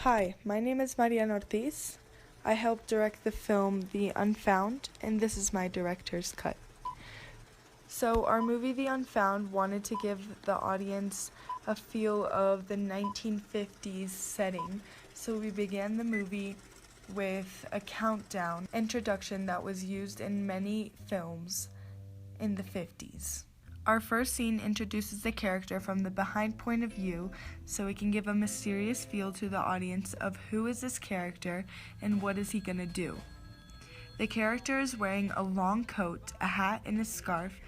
Hi, my name is Mariana Ortiz. I helped direct the film The Unfound, and this is my director's cut. So, our movie The Unfound wanted to give the audience a feel of the 1950s setting. So, we began the movie with a countdown introduction that was used in many films in the 50s. Our first scene introduces the character from the behind point of view so it can give a mysterious feel to the audience of who is this character and what is he gonna do. The character is wearing a long coat, a hat, and a scarf,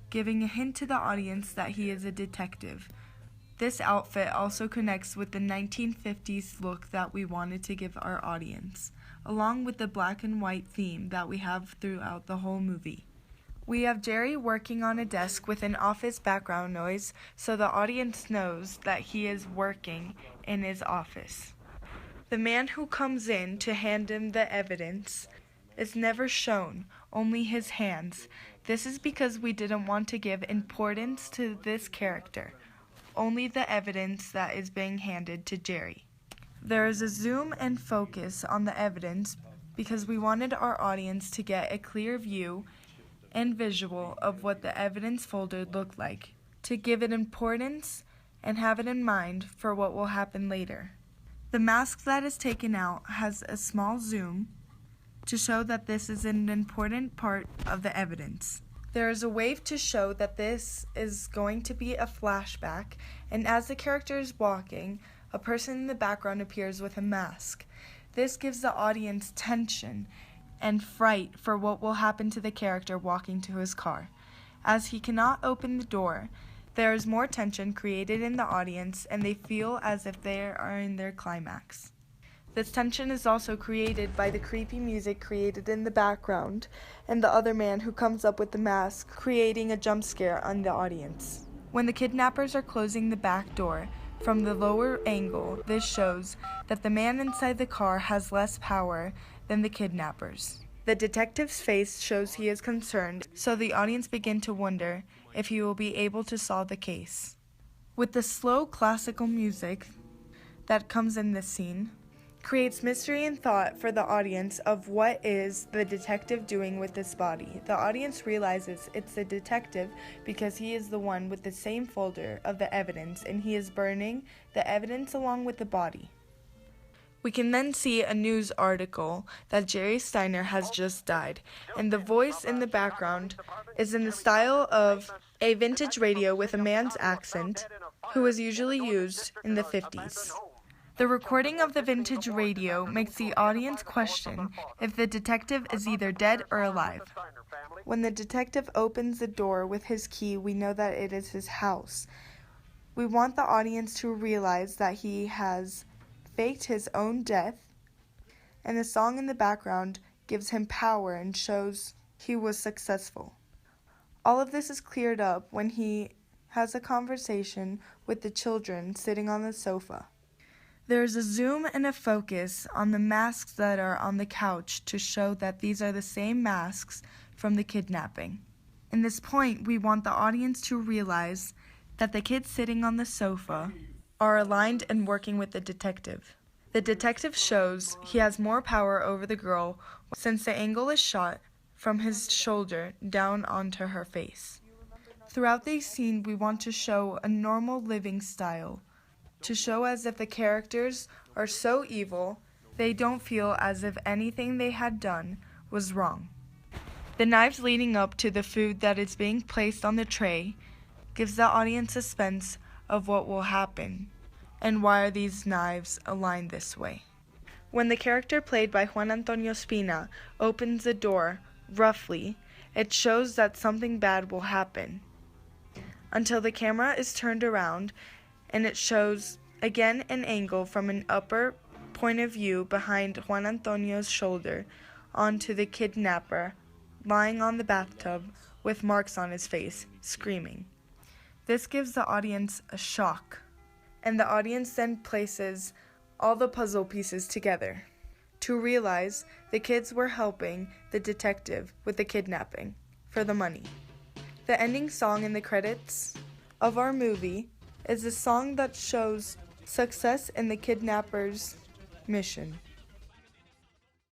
giving a hint to the audience that he is a detective. This outfit also connects with the 1950s look that we wanted to give our audience, along with the black and white theme that we have throughout the whole movie. We have Jerry working on a desk with an office background noise so the audience knows that he is working in his office. The man who comes in to hand him the evidence is never shown, only his hands. This is because we didn't want to give importance to this character, only the evidence that is being handed to Jerry. There is a zoom and focus on the evidence because we wanted our audience to get a clear view and visual of what the evidence folder looked like, to give it importance and have it in mind for what will happen later. The mask that is taken out has a small zoom to show that this is an important part of the evidence. There is a wave to show that this is going to be a flashback, and as the character is walking, a person in the background appears with a mask. This gives the audience tension and fright for what will happen to the character walking to his car. As he cannot open the door, there is more tension created in the audience and they feel as if they are in their climax. This tension is also created by the creepy music created in the background and the other man who comes up with the mask, creating a jump scare on the audience. When the kidnappers are closing the back door, from the lower angle, this shows that the man inside the car has less power than the kidnappers. The detective's face shows he is concerned, so the audience begin to wonder if he will be able to solve the case. With the slow classical music that comes in this scene, creates mystery and thought for the audience of what is the detective doing with this body. The audience realizes it's the detective because he is the one with the same folder of the evidence and he is burning the evidence along with the body. We can then see a news article that Jerry Steiner has just died, and the voice in the background is in the style of a vintage radio with a man's accent who was usually used in the 50s. The recording of the vintage radio makes the audience question if the detective is either dead or alive. When the detective opens the door with his key, we know that it is his house. We want the audience to realize that he has faked his own death, and the song in the background gives him power and shows he was successful. All of this is cleared up when he has a conversation with the children sitting on the sofa. There is a zoom and a focus on the masks that are on the couch to show that these are the same masks from the kidnapping. In this point, we want the audience to realize that the kids sitting on the sofa are aligned and working with the detective. The detective shows he has more power over the girl since the angle is shot from his shoulder down onto her face. Throughout the scene, we want to show a normal living style, to show as if the characters are so evil, they don't feel as if anything they had done was wrong. The knives leading up to the food that is being placed on the tray gives the audience suspense of what will happen and why are these knives aligned this way. When the character played by Juan Antonio Spina opens the door, roughly, it shows that something bad will happen, until the camera is turned around and it shows again an angle from an upper point of view behind Juan Antonio's shoulder onto the kidnapper lying on the bathtub with marks on his face, screaming. This gives the audience a shock, and the audience then places all the puzzle pieces together to realize the kids were helping the detective with the kidnapping for the money. The ending song in the credits of our movie is a song that shows success in the kidnappers Mission.